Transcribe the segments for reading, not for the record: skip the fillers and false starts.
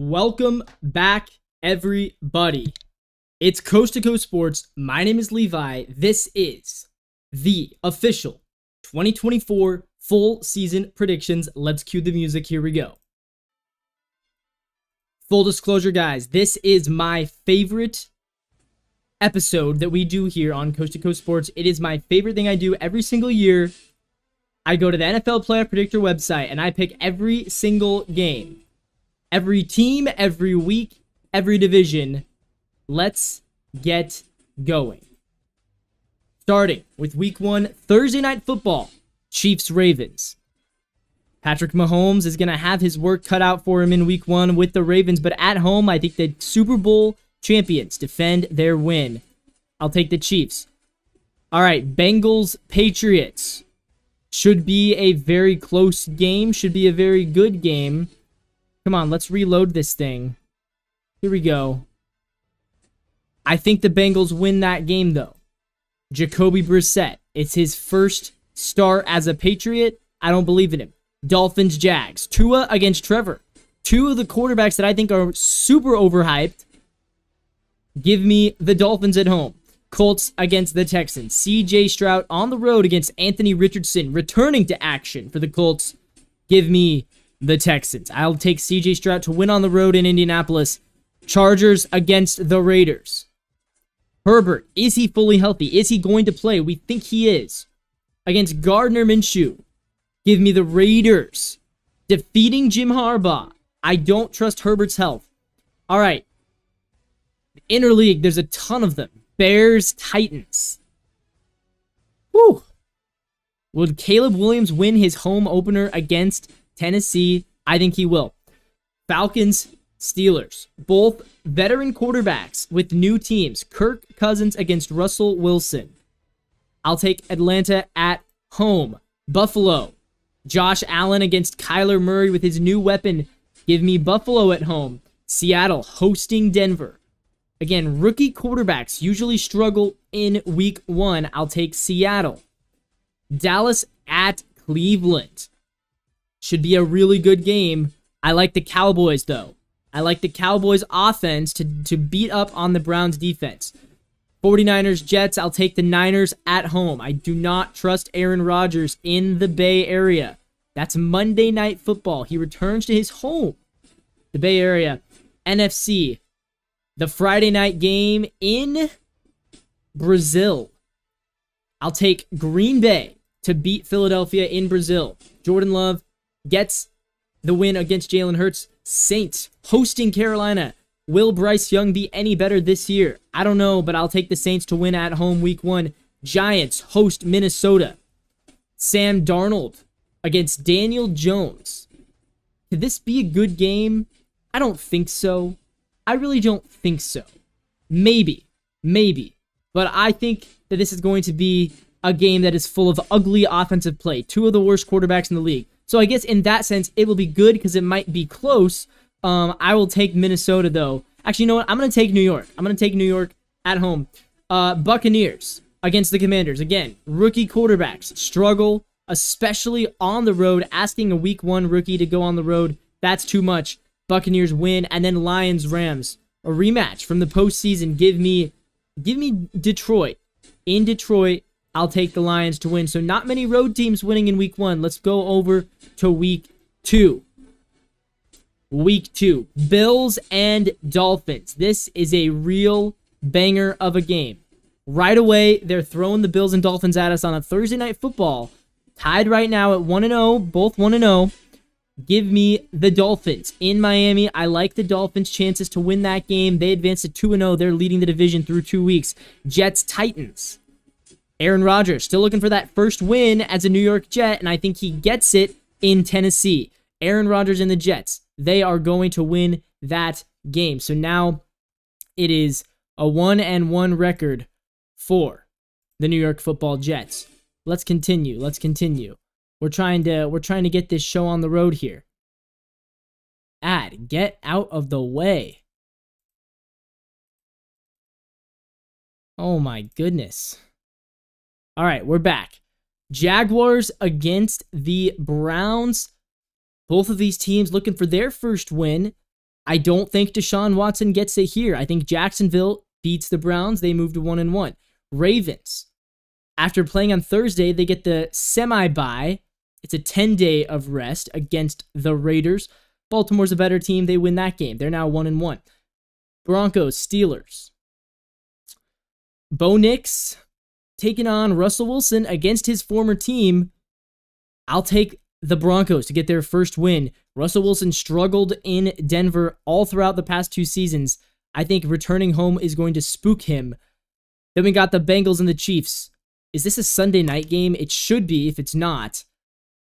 Welcome back, everybody. It's Coast to Coast Sports. My name is Levi. This is the official 2024 full season predictions. Let's cue the music. Here we go. Full disclosure, guys, this is my favorite episode that we do here on Coast to Coast Sports. It is my favorite thing I do every single year. I go to the NFL Playoff Predictor website and I pick every single game. Every team, every week, every division. Let's get going. Starting with week 1, Thursday Night Football, Chiefs-Ravens. Patrick Mahomes is going to have his work cut out for him in week 1 with the Ravens, but at home, I think the Super Bowl champions defend their win. I'll take the Chiefs. All right, Bengals-Patriots. Should be a very close game, should be a very good game. Come on, let's reload this thing. Here we go. I think the Bengals win that game, though. Jacoby Brissett. It's his first start as a Patriot. I don't believe in him. Dolphins, Jags. Tua against Trevor. Two of the quarterbacks that I think are super overhyped. Give me the Dolphins at home. Colts against the Texans. C.J. Stroud on the road against Anthony Richardson. Returning to action for the Colts. Give me the Texans. I'll take C.J. Stroud to win on the road in Indianapolis. Chargers against the Raiders. Herbert, is he fully healthy? Is he going to play? We think he is. Against Gardner Minshew. Give me the Raiders. Defeating Jim Harbaugh. I don't trust Herbert's health. All right. Interleague, there's a ton of them. Bears, Titans. Whew. Would Caleb Williams win his home opener against Tennessee? I think he will. Falcons, Steelers. Both veteran quarterbacks with new teams. Kirk Cousins against Russell Wilson. I'll take Atlanta at home. Buffalo. Josh Allen against Kyler Murray with his new weapon. Give me Buffalo at home. Seattle hosting Denver. Again, rookie quarterbacks usually struggle in week 1. I'll take Seattle. Dallas at Cleveland. Should be a really good game. I like the Cowboys, though. I like the Cowboys offense to beat up on the Browns defense. 49ers, Jets. I'll take the Niners at home. I do not trust Aaron Rodgers in the Bay Area. That's Monday Night Football. He returns to his home, the Bay Area. NFC, the Friday night game in Brazil. I'll take Green Bay to beat Philadelphia in Brazil. Jordan Love gets the win against Jalen Hurts. Saints hosting Carolina. Will Bryce Young be any better this year? I don't know, but I'll take the Saints to win at home week 1. Giants host Minnesota. Sam Darnold against Daniel Jones. Could this be a good game? I don't think so. I really don't think so. Maybe. But I think that this is going to be a game that is full of ugly offensive play. Two of the worst quarterbacks in the league. So I guess in that sense, it will be good because it might be close. I will take Minnesota, though. Actually, you know what? I'm going to take New York. I'm going to take New York at home. Buccaneers against the Commanders. Again, rookie quarterbacks struggle, especially on the road. Asking a week 1 rookie to go on the road, that's too much. Buccaneers win. And then Lions-Rams. A rematch from the postseason. Give me Detroit. In Detroit, I'll take the Lions to win. So not many road teams winning in week 1. Let's go over to week 2. Week 2. Bills and Dolphins. This is a real banger of a game. Right away, they're throwing the Bills and Dolphins at us on a Thursday Night Football. Tied right now at 1-0. Both 1-0. Give me the Dolphins in Miami. I like the Dolphins' chances to win that game. They advance to 2-0. They're leading the division through 2 weeks. Jets, Titans. Aaron Rodgers still looking for that first win as a New York Jet, and I think he gets it in Tennessee. Aaron Rodgers and the Jets, they are going to win that game. So now it is a 1-1 record for the New York Football Jets. Let's continue. We're trying to get this show on the road here. Get out of the way. Oh my goodness. All right, we're back. Jaguars against the Browns. Both of these teams looking for their first win. I don't think Deshaun Watson gets it here. I think Jacksonville beats the Browns. They move to 1-1. Ravens, after playing on Thursday, they get the semi-bye. It's a 10-day of rest against the Raiders. Baltimore's a better team. They win that game. They're now 1-1. Broncos, Steelers. Bo Nix taking on Russell Wilson against his former team. I'll take the Broncos to get their first win. Russell Wilson struggled in Denver all throughout the past 2 seasons. I think returning home is going to spook him. Then we got the Bengals and the Chiefs. Is this a Sunday night game? It should be if it's not.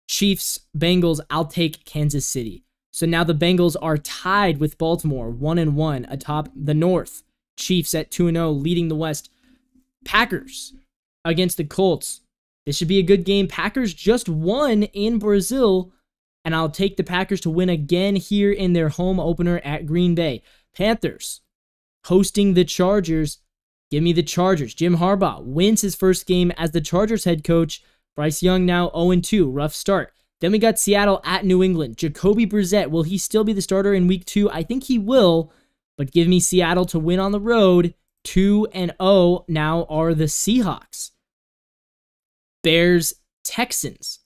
Chiefs, Bengals, I'll take Kansas City. So now the Bengals are tied with Baltimore, 1-1 atop the North. Chiefs at 2-0, leading the West. Packers against the Colts. This should be a good game. Packers just won in Brazil, and I'll take the Packers to win again here in their home opener at Green Bay. Panthers hosting the Chargers. Give me the Chargers. Jim Harbaugh wins his first game as the Chargers head coach. Bryce Young now 0-2. Rough start. Then we got Seattle at New England. Jacoby Brissett, will he still be the starter in week 2? I think he will, but give me Seattle to win on the road. 2-0 now are the Seahawks. Bears, Texans.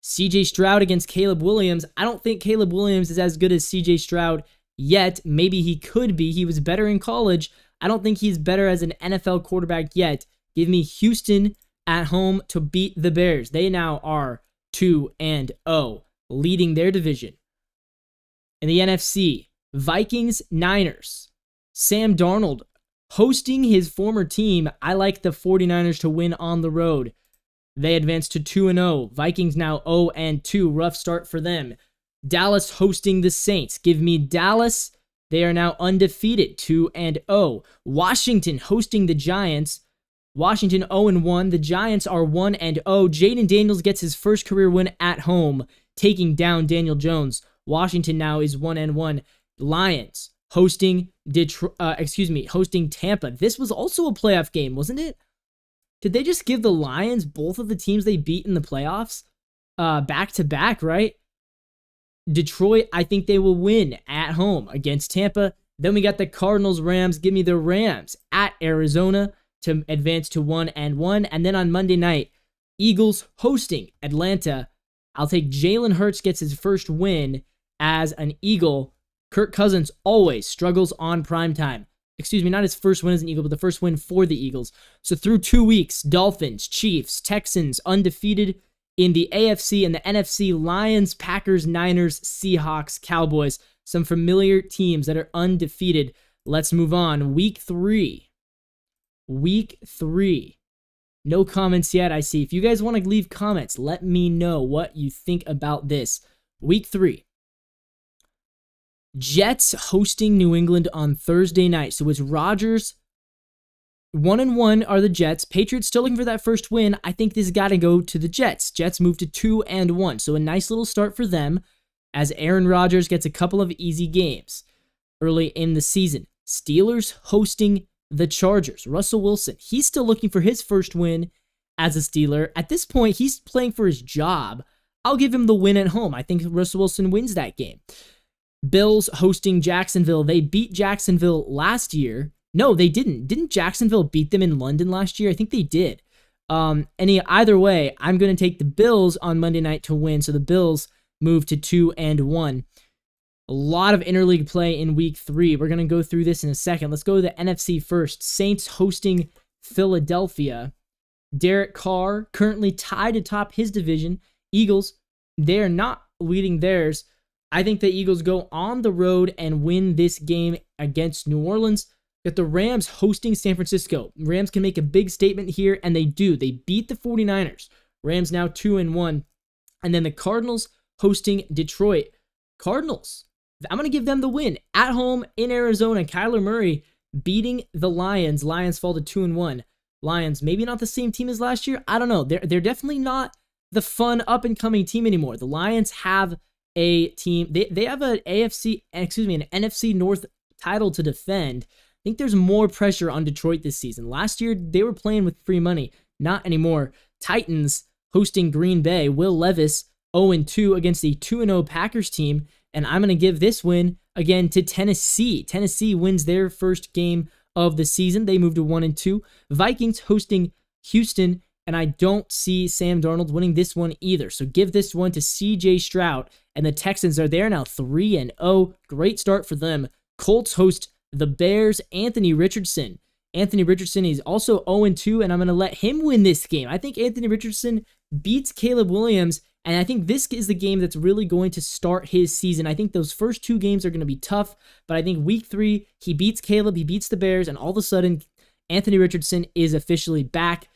CJ Stroud against Caleb Williams. I don't think Caleb Williams is as good as CJ Stroud yet. Maybe he could be. He was better in college. I don't think he's better as an NFL quarterback yet. Give me Houston at home to beat the Bears. They now are 2-0, leading their division. In the NFC, Vikings, Niners. Sam Darnold hosting his former team. I like the 49ers to win on the road. They advance to 2-0. Vikings now 0-2. Rough start for them. Dallas hosting the Saints. Give me Dallas. They are now undefeated, 2-0. Washington hosting the Giants. Washington 0-1. The Giants are 1-0. Jaden Daniels gets his first career win at home, taking down Daniel Jones. Washington now is 1-1. Lions hosting hosting Tampa. This was also a playoff game, wasn't it? Did they just give the Lions both of the teams they beat in the playoffs back to back, right? Detroit, I think they will win at home against Tampa. Then we got the Cardinals, Rams. Give me the Rams at Arizona to advance to 1-1. And then on Monday night, Eagles hosting Atlanta. I'll take Jalen Hurts gets his first win as an Eagle. Kirk Cousins always struggles on primetime. Excuse me, not his first win as an Eagle, but the first win for the Eagles. So through 2 weeks, Dolphins, Chiefs, Texans, undefeated in the AFC and the NFC, Lions, Packers, Niners, Seahawks, Cowboys. Some familiar teams that are undefeated. Let's move on. Week 3. No comments yet, I see. If you guys want to leave comments, let me know what you think about this. Week 3. Jets hosting New England on Thursday night. So it's Rodgers. 1-1 are the Jets. Patriots still looking for that first win. I think this has got to go to the Jets. Jets move to 2-1. So a nice little start for them as Aaron Rodgers gets a couple of easy games early in the season. Steelers hosting the Chargers. Russell Wilson, he's still looking for his first win as a Steeler. At this point, he's playing for his job. I'll give him the win at home. I think Russell Wilson wins that game. Bills hosting Jacksonville. They beat Jacksonville last year. No, they didn't. Didn't Jacksonville beat them in London last year? I think they did. Either way, I'm going to take the Bills on Monday night to win. So the Bills move to 2-1. A lot of interleague play in week 3. We're going to go through this in a second. Let's go to the NFC first. Saints hosting Philadelphia. Derek Carr currently tied atop his division. Eagles, they're not leading theirs. I think the Eagles go on the road and win this game against New Orleans. Got the Rams hosting San Francisco. Rams can make a big statement here, and they do. They beat the 49ers. Rams now 2-1. And then the Cardinals hosting Detroit. Cardinals, I'm going to give them the win. At home in Arizona, Kyler Murray beating the Lions. Lions fall to 2-1. Lions, maybe not the same team as last year. I don't know. They're definitely not the fun up-and-coming team anymore. The Lions have a team. They have an NFC North title to defend. I think there's more pressure on Detroit this season. Last year, they were playing with free money. Not anymore. Titans hosting Green Bay. Will Levis 0-2 against the 2-0 Packers team. and I'm going to give this win again to Tennessee. Tennessee wins their first game of the season. They move to 1-2. Vikings hosting Houston, and I don't see Sam Darnold winning this one either. So give this one to CJ Stroud, and the Texans are there now 3-0. Great start for them. Colts host the Bears. Anthony Richardson is also 0-2, and I'm going to let him win this game. I think Anthony Richardson beats Caleb Williams, and I think this is the game that's really going to start his season. I think those first 2 games are going to be tough, but I think week 3, he beats Caleb, he beats the Bears, and all of a sudden, Anthony Richardson is officially back.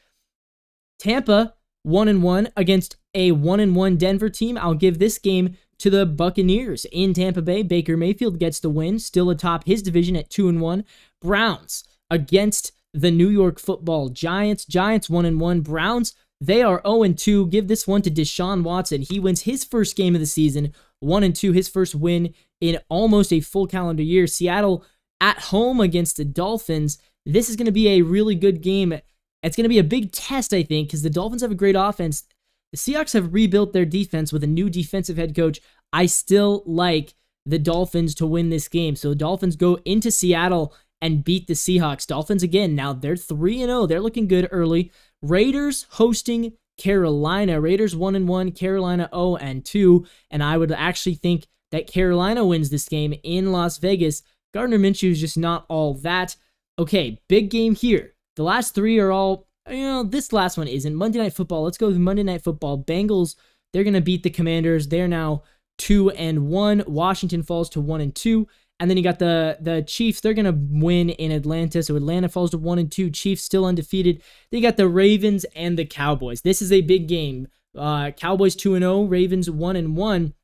Tampa, 1-1 against a 1-1 Denver team. I'll give this game to the Buccaneers in Tampa Bay. Baker Mayfield gets the win, still atop his division at 2-1. Browns against the New York Football Giants. Giants 1-1. Browns, they are 0-2. Give this one to Deshaun Watson. He wins his first game of the season, 1-2, his first win in almost a full calendar year. Seattle at home against the Dolphins. This is going to be a really good game. It's going to be a big test, I think, because the Dolphins have a great offense. The Seahawks have rebuilt their defense with a new defensive head coach. I still like the Dolphins to win this game. So the Dolphins go into Seattle and beat the Seahawks. Dolphins, again, now they're 3-0. They're looking good early. Raiders hosting Carolina. Raiders 1-1, Carolina 0-2. And I would actually think that Carolina wins this game in Las Vegas. Gardner Minshew is just not all that. Okay, big game here. The last 3 are all, this last one isn't. Monday Night Football. Let's go with Monday Night Football. Bengals, they're going to beat the Commanders. They're now 2-1. Washington falls to 1-2. And then you got the Chiefs. They're going to win in Atlanta. So Atlanta falls to 1-2. Chiefs still undefeated. Then you got the Ravens and the Cowboys. This is a big game. Cowboys 2-0. Ravens 1-1.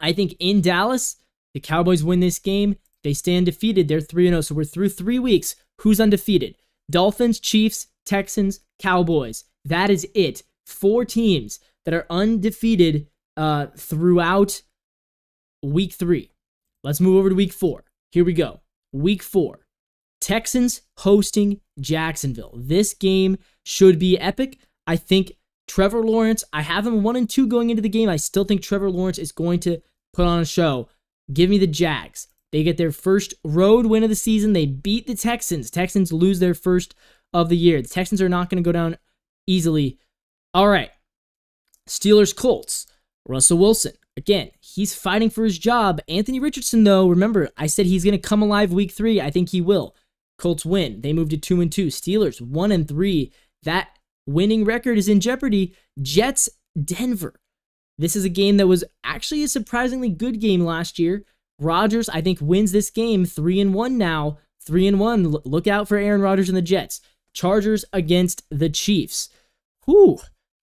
I think in Dallas, the Cowboys win this game. They stay undefeated. They're 3-0. So we're through 3 weeks. Who's undefeated? Dolphins, Chiefs, Texans, Cowboys. That is it. 4 teams that are undefeated throughout week 3. Let's move over to week 4. Here we go. Week 4. Texans hosting Jacksonville. This game should be epic. I think Trevor Lawrence, I have him 1-2 going into the game. I still think Trevor Lawrence is going to put on a show. Give me the Jags. They get their first road win of the season. They beat the Texans. Texans lose their first of the year. The Texans are not going to go down easily. All right. Steelers, Colts. Russell Wilson. Again, he's fighting for his job. Anthony Richardson, though, remember, I said he's going to come alive week 3. I think he will. Colts win. They move to 2-2. Steelers, 1-3. That winning record is in jeopardy. Jets, Denver. This is a game that was actually a surprisingly good game last year. Rodgers, I think, wins this game 3-1 now. 3-1. Look out for Aaron Rodgers and the Jets. Chargers against the Chiefs. Whew.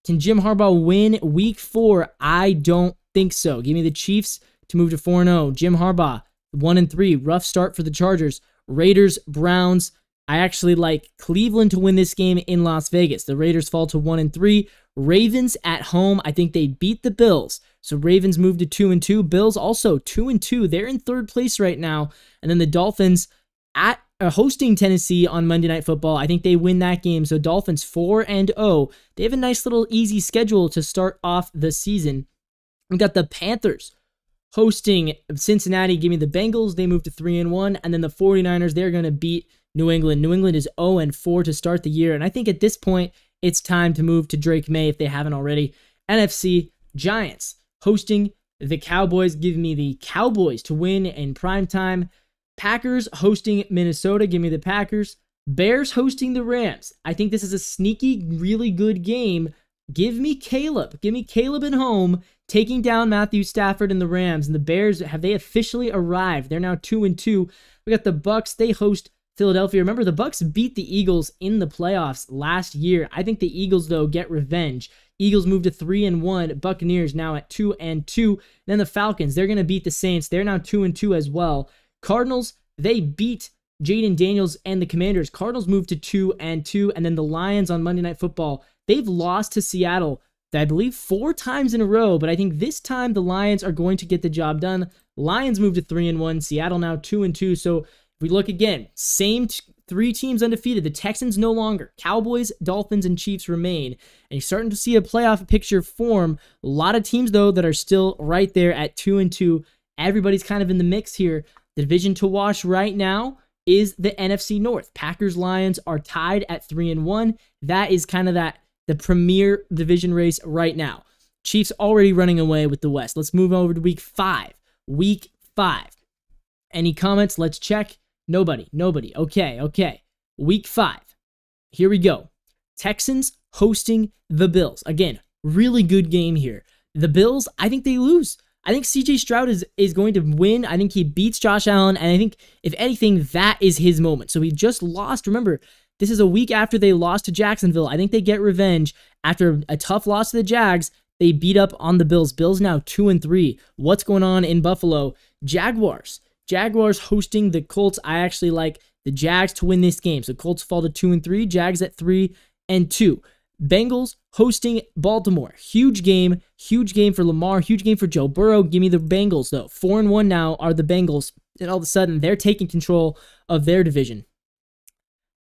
Can Jim Harbaugh win week 4? I don't think so. Give me the Chiefs to move to 4-0. Jim Harbaugh, 1-3. Rough start for the Chargers. Raiders, Browns. I actually like Cleveland to win this game in Las Vegas. The Raiders fall to 1-3. Ravens at home. I think they beat the Bills. So Ravens move to 2-2. Bills also 2-2. They're in 3rd place right now. And then the Dolphins at hosting Tennessee on Monday Night Football. I think they win that game. So Dolphins 4-0. They have a nice little easy schedule to start off the season. We got the Panthers hosting Cincinnati. Give me the Bengals. They move to 3-1. And then the 49ers, they're going to beat New England. New England is 0-4 to start the year. And I think at this point, it's time to move to Drake May if they haven't already. NFC, Giants hosting the Cowboys. Give me the Cowboys to win in primetime. Packers hosting Minnesota. Give me the Packers. Bears hosting the Rams. I think this is a sneaky, really good game. Give me Caleb. Give me Caleb at home, taking down Matthew Stafford and the Rams. And the Bears, have they officially arrived? They're now 2-2. We got the Bucks. They host Philadelphia. Remember, the Bucks beat the Eagles in the playoffs last year. I think the Eagles, though, get revenge. Eagles move to 3-1. Buccaneers now at 2-2. Then the Falcons, they're going to beat the Saints. They're now 2-2 as well. Cardinals, they beat Jaden Daniels and the Commanders. Cardinals move to 2-2. And then the Lions on Monday Night Football, they've lost to Seattle, I believe 4 times in a row, but I think this time the Lions are going to get the job done. Lions move to 3-1. Seattle now 2-2. So if we look again, same 3 teams undefeated. The Texans no longer. Cowboys, Dolphins, and Chiefs remain. And you're starting to see a playoff picture form. A lot of teams, though, that are still right there at 2-2 everybody's kind of in the mix here. The division to watch right now is the NFC North. Packers, Lions are tied at 3-1. That is kind of the premier division race right now. Chiefs already running away with the West. Let's move over to week 5. Week 5. Any comments? Let's check. Nobody. Okay. Week 5. Here we go. Texans hosting the Bills. Again, really good game here. The Bills, I think they lose. I think CJ Stroud is going to win. I think he beats Josh Allen, and I think, if anything, that is his moment. So he just lost. Remember, this is a week after they lost to Jacksonville. I think they get revenge. After a tough loss to the Jags, they beat up on the Bills. Bills now 2-3. What's going on in Buffalo? Jaguars hosting the Colts. I actually like the Jags to win this game. So Colts fall to 2-3. Jags at 3-2. Bengals hosting Baltimore. Huge game for Lamar, huge game for Joe Burrow. Give me the Bengals, though. 4-1 now are the Bengals, and all of a sudden, they're taking control of their division.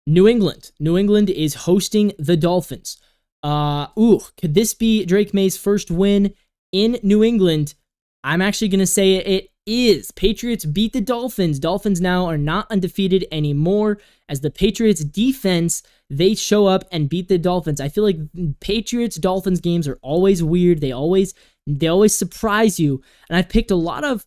New England is hosting the Dolphins. Could this be Drake May's first win in New England? I'm actually going to say it is. Patriots beat the Dolphins. Dolphins now are not undefeated anymore, as the Patriots defense, they show up and beat the Dolphins. I feel like Patriots-Dolphins games are always weird. They always surprise you. And I've picked a lot of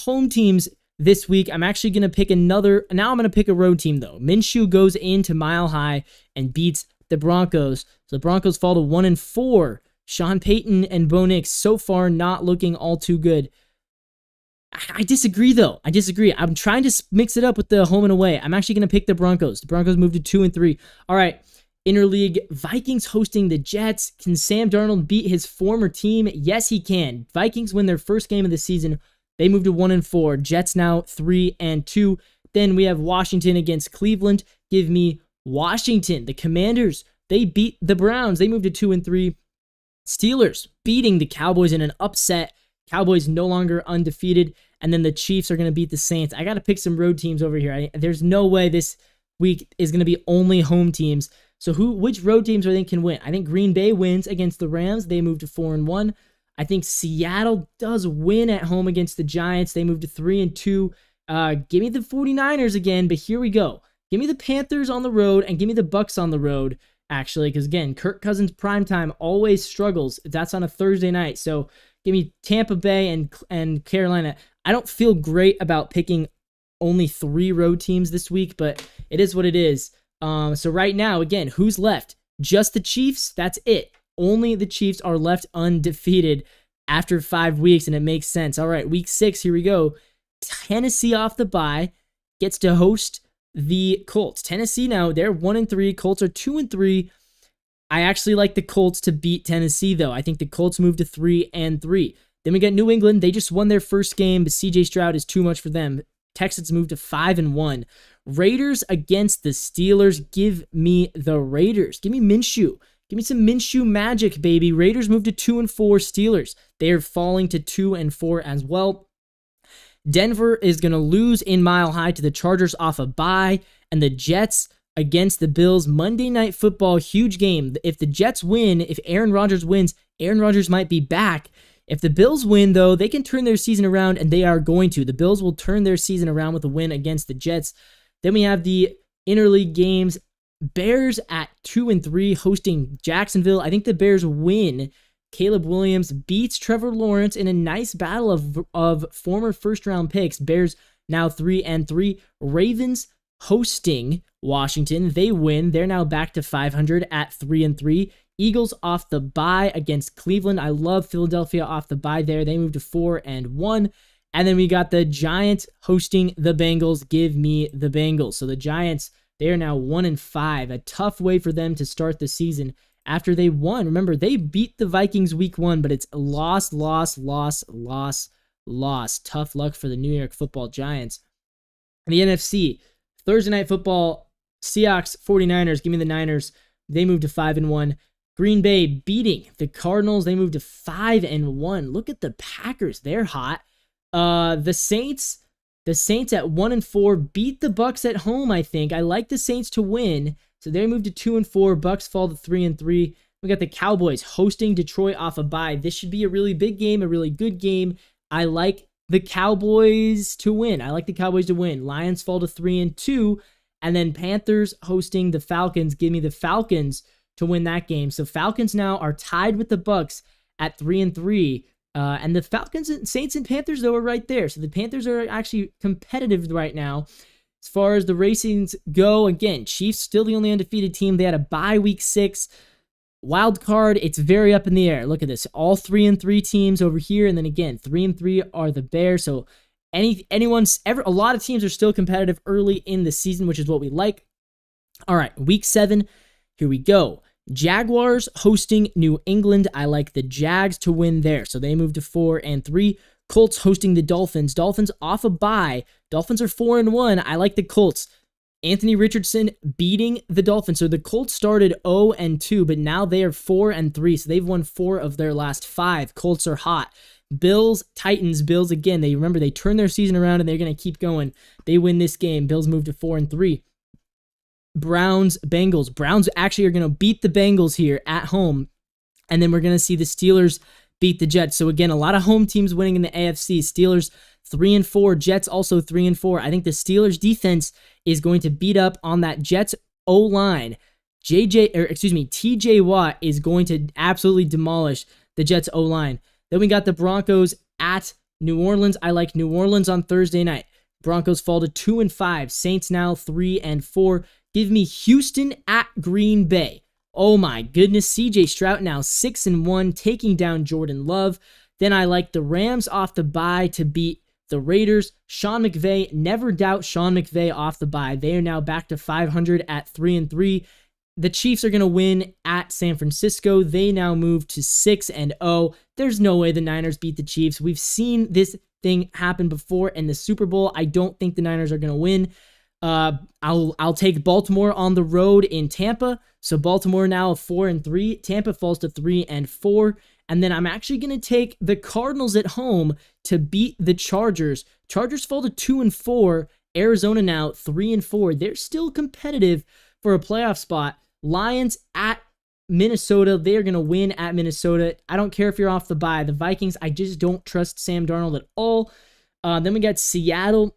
home teams this week. I'm actually going to pick another. Now I'm going to pick a road team, though. Minshew goes into Mile High and beats the Broncos. So the Broncos fall to 1-4. Sean Payton and Bo Nix so far not looking all too good. I disagree, though. I'm trying to mix it up with the home and away. I'm actually going to pick the Broncos. The Broncos moved to 2-3. All right, interleague, Vikings hosting the Jets. Can Sam Darnold beat his former team? Yes, he can. Vikings win their first game of the season. They moved to 1-4. Jets now 3-2. Then we have Washington against Cleveland. Give me Washington. The Commanders, they beat the Browns. They moved to 2-3. Steelers beating the Cowboys in an upset. Cowboys no longer undefeated. And then the Chiefs are going to beat the Saints. I got to pick some road teams over here. There's no way this week is going to be only home teams. So which road teams do I think can win? I think Green Bay wins against the Rams. They move to 4-1. I think Seattle does win at home against the Giants. They move to 3-2. Give me the 49ers again, but here we go. Give me the Panthers on the road and give me the Bucks on the road, actually, because again, Kirk Cousins primetime always struggles. That's on a Thursday night. So give me Tampa Bay and Carolina. I don't feel great about picking only 3 road teams this week, but it is what it is. So right now, again, who's left? Just the Chiefs? That's it. Only the Chiefs are left undefeated after 5 weeks, and it makes sense. All right, week 6, here we go. Tennessee off the bye gets to host the Colts. Tennessee now, they're 1-3. Colts are 2-3. I actually like the Colts to beat Tennessee, though. I think the Colts move to 3-3. Then we got New England. They just won their first game, but CJ Stroud is too much for them. Texans move to 5-1. Raiders against the Steelers. Give me the Raiders. Give me Minshew. Give me some Minshew magic, baby. Raiders move to 2-4. Steelers, they are falling to 2-4 as well. Denver is going to lose in Mile High to the Chargers off a bye. And the Jets against the Bills. Monday Night Football, huge game. If the Jets win, if Aaron Rodgers wins, Aaron Rodgers might be back. If the Bills win, though, they can turn their season around, and they are going to. The Bills will turn their season around with a win against the Jets. Then we have the interleague games. Bears at 2-3 hosting Jacksonville. I think the Bears win. Caleb Williams beats Trevor Lawrence in a nice battle of former first-round picks. Bears now 3-3. Ravens hosting Washington. They win. They're now back to 500 at 3-3. Eagles off the bye against Cleveland. I love Philadelphia off the bye there. They move to 4-1. And then we got the Giants hosting the Bengals. Give me the Bengals. So the Giants, they are now 1-5. A tough way for them to start the season after they won. Remember, they beat the Vikings week 1, but it's loss. Tough luck for the New York Football Giants. The NFC, Thursday Night Football, Seahawks, 49ers. Give me the Niners. They move to 5-1. Green Bay beating the Cardinals. They move to 5-1. Look at the Packers. They're hot. The Saints at 1-4 beat the Bucks at home, I think. I like the Saints to win. So they move to 2-4. Bucks fall to 3-3. We got the Cowboys hosting Detroit off a bye. This should be a really big game, a really good game. I like the Cowboys to win. I like the Cowboys to win. Lions fall to 3-2, and then Panthers hosting the Falcons. Give me the Falcons to win that game. So Falcons now are tied with the Bucks at 3-3. And the Falcons and Saints and Panthers, though, are right there. So the Panthers are actually competitive right now. As far as the racings go, again, Chiefs still the only undefeated team. They had a bye week 6. Wild card, it's very up in the air. Look at this. All 3-3 teams over here. And then again, 3-3 are the Bears. So a lot of teams are still competitive early in the season, which is what we like. All right, week 7. Here we go. Jaguars hosting New England. I like the Jags to win there. So they move to 4-3. Colts hosting the Dolphins. Dolphins off a bye. Dolphins are 4-1. I like the Colts. Anthony Richardson beating the Dolphins. So the Colts started 0-2, but now they are 4-3. So they've won 4 of their last 5. Colts are hot. Bills, Titans, Bills again. They turn their season around and they're going to keep going. They win this game. Bills move to 4-3. Browns, Bengals. Browns actually are going to beat the Bengals here at home. And then we're going to see the Steelers beat the Jets. So again, a lot of home teams winning in the AFC. Steelers 3-4, Jets also 3-4. I think the Steelers defense is going to beat up on that Jets O-line. TJ Watt is going to absolutely demolish the Jets O-line. Then we got the Broncos at New Orleans. I like New Orleans on Thursday night. Broncos fall to 2-5. Saints now 3-4. Give me Houston at Green Bay. Oh my goodness, CJ Stroud now 6-1, taking down Jordan Love. Then I like the Rams off the bye to beat the Raiders. Sean McVay, never doubt Sean McVay off the bye. They are now back to 500 at 3-3. The Chiefs are going to win at San Francisco. They now move to 6-0. There's no way the Niners beat the Chiefs. We've seen this thing happen before in the Super Bowl. I don't think the Niners are going to win. I'll take Baltimore on the road in Tampa. So Baltimore now 4-3. Tampa falls to 3-4. And then I'm actually going to take the Cardinals at home to beat the Chargers. Chargers fall to 2-4. Arizona now 3-4. They're still competitive for a playoff spot. Lions at Minnesota. They are going to win at Minnesota. I don't care if you're off the bye. The Vikings, I just don't trust Sam Darnold at all. Then we got Seattle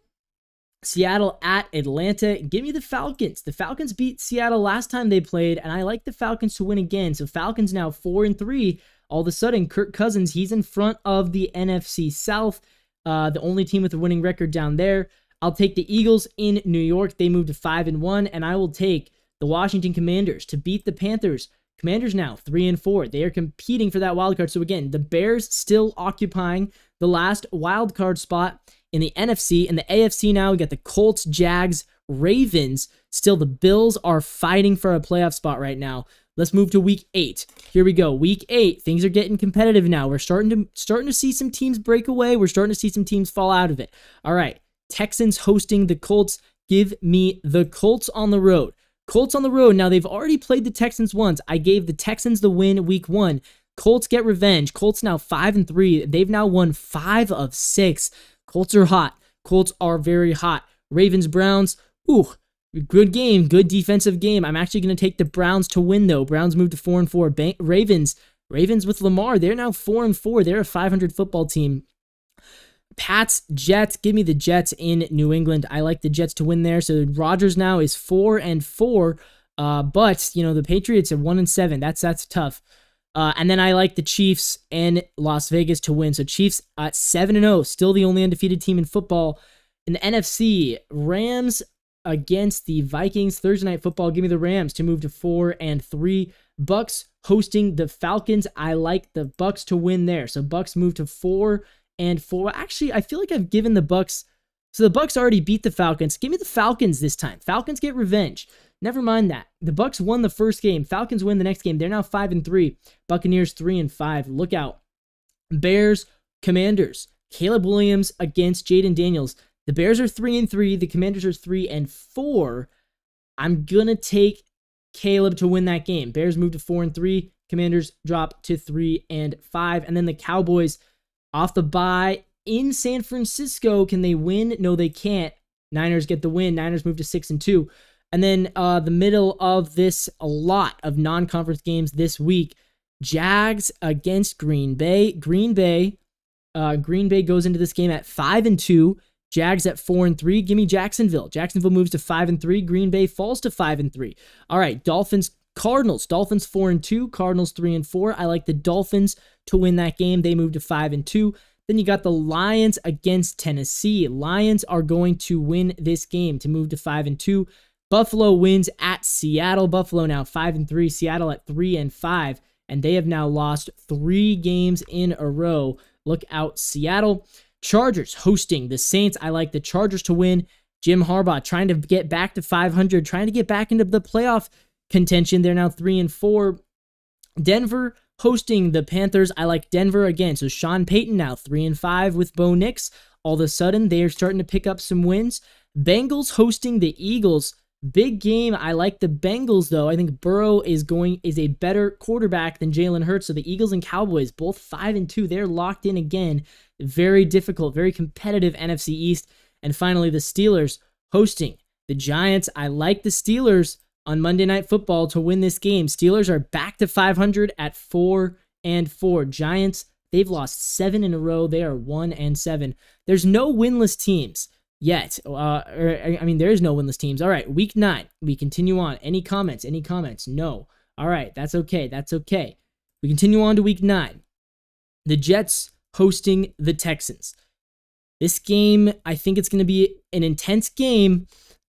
at Atlanta. Give me the Falcons. The Falcons beat Seattle last time they played, and I like the Falcons to win again. So Falcons now 4-3. All of a sudden, Kirk Cousins, he's in front of the NFC South, the only team with a winning record down there. I'll take the Eagles in New York. They move to 5-1, and I will take the Washington Commanders to beat the Panthers. Commanders now 3-4. They are competing for that wild card. So again, the Bears still occupying the last wild card spot in the NFC. In the AFC now, we got the Colts, Jags, Ravens. Still, the Bills are fighting for a playoff spot right now. Let's move to week 8. Here we go. Week 8. Things are getting competitive now. We're starting to see some teams break away. We're starting to see some teams fall out of it. All right. Texans hosting the Colts. Give me the Colts on the road. Colts on the road. Now, they've already played the Texans once. I gave the Texans the win week 1. Colts get revenge. Colts now 5-3. They've now won 5 of 6. Colts are hot. Colts are very hot. Ravens, Browns. Ooh, good game. Good defensive game. I'm actually going to take the Browns to win, though. Browns move to 4-4. Ravens with Lamar. They're now 4-4. They're a 500 football team. Pats, Jets. Give me the Jets in New England. I like the Jets to win there. So Rodgers now is 4-4. But, the Patriots are 1-7. That's tough. And then I like the Chiefs and Las Vegas to win. So Chiefs at 7-0, still the only undefeated team in football. In the NFC, Rams against the Vikings. Thursday Night Football, give me the Rams to move to 4-3. Bucks hosting the Falcons. I like the Bucks to win there. So Bucks move to 4-4. Actually, I feel like I've given the Bucks. So the Bucks already beat the Falcons. Give me the Falcons this time. Falcons get revenge. Never mind that. The Bucks won the first game. Falcons win the next game. They're now 5-3. Buccaneers 3-5. Look out. Bears, Commanders. Caleb Williams against Jaden Daniels. The Bears are 3-3. The Commanders are 3-4. I'm gonna take Caleb to win that game. Bears move to 4-3. Commanders drop to 3-5. And then the Cowboys off the bye in San Francisco. Can they win? No, they can't. Niners get the win. Niners move to 6-2. And then the middle of this, a lot of non-conference games this week. Jags against Green Bay. Green Bay Green Bay goes into this game at 5-2. Jags at 4-3. Give me Jacksonville. Jacksonville moves to 5-3. Green Bay falls to 5-3. All right, Dolphins, Cardinals. Dolphins 4-2. Cardinals 3-4. I like the Dolphins to win that game. They move to 5-2. Then you got the Lions against Tennessee. Lions are going to win this game to move to 5-2. Buffalo wins at Seattle. Buffalo now 5-3. Seattle at 3-5. And they have now lost 3 games in a row. Look out, Seattle. Chargers hosting the Saints. I like the Chargers to win. Jim Harbaugh trying to get back to 500, trying to get back into the playoff contention. They're now 3-4. Denver hosting the Panthers. I like Denver again. So Sean Payton now 3-5 with Bo Nix. All of a sudden, they are starting to pick up some wins. Bengals hosting the Eagles. Big game. I like the Bengals, though. I think Burrow is a better quarterback than Jalen Hurts. So the Eagles and Cowboys, both 5-2. They're locked in again. Very difficult, very competitive NFC East. And finally, the Steelers hosting the Giants. I like the Steelers on Monday Night Football to win this game. Steelers are back to 500 at 4-4. Giants, they've lost 7 in a row. They are 1-7. There's no winless teams yet. There's no winless teams. All right, week 9. We continue on. Any comments? No. All right, that's okay. We continue on to week 9. The Jets hosting the Texans. This game, I think it's going to be an intense game.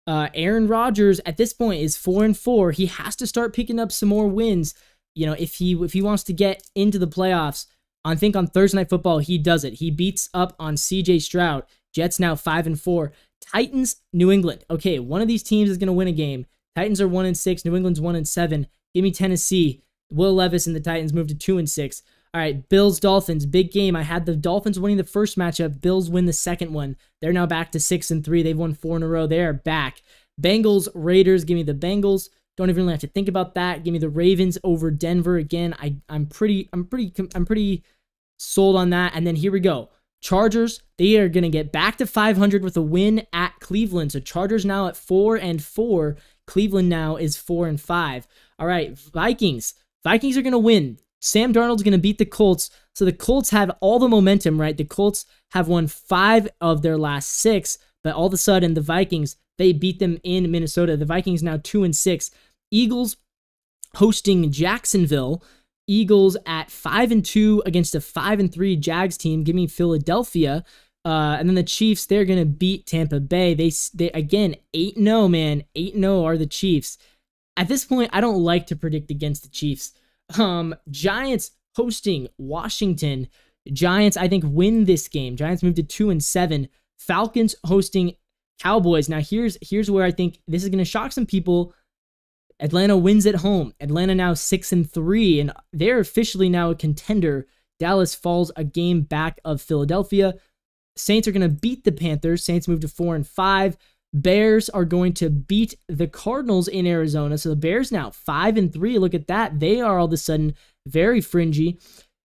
Aaron Rodgers at this point is 4-4. He has to start picking up some more wins. If he wants to get into the playoffs. I think on Thursday Night Football, he does it. He beats up on CJ Stroud. Jets now 5-4. Titans, New England. Okay, one of these teams is going to win a game. Titans are 1-6. New England's 1-7. Give me Tennessee. Will Levis and the Titans move to 2-6. All right, Bills, Dolphins, big game. I had the Dolphins winning the first matchup. Bills win the second one. They're now back to 6-3. They've won 4 in a row. They are back. Bengals, Raiders. Give me the Bengals. Don't even really have to think about that. Give me the Ravens over Denver again. I'm pretty sold on that. And then here we go. Chargers, they are going to get back to 500 with a win at Cleveland. So Chargers now at 4-4. Cleveland now is 4-5. All right, Vikings. Vikings are going to win. Sam Darnold's going to beat the Colts. So the Colts have all the momentum, right? The Colts have won 5 of their last 6, but all of a sudden the Vikings, they beat them in Minnesota. The Vikings now 2-6. Eagles hosting Jacksonville. Eagles at 5-2 against a 5-3 Jags team. Give me Philadelphia. And then the Chiefs, they're going to beat Tampa Bay. They again, 8-0, man. 8-0 are the Chiefs. At this point, I don't like to predict against the Chiefs. Giants hosting Washington. Giants, I think, win this game. Giants move to 2-7. Falcons hosting Cowboys. Now, here's where I think this is going to shock some people. Atlanta wins at home. Atlanta now 6-3, and they're officially now a contender. Dallas falls a game back of Philadelphia. Saints are going to beat the Panthers. Saints move to 4-5. Bears are going to beat the Cardinals in Arizona. So the Bears now 5-3. Look at that. They are all of a sudden very fringy.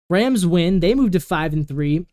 Rams win. They move to 5-3.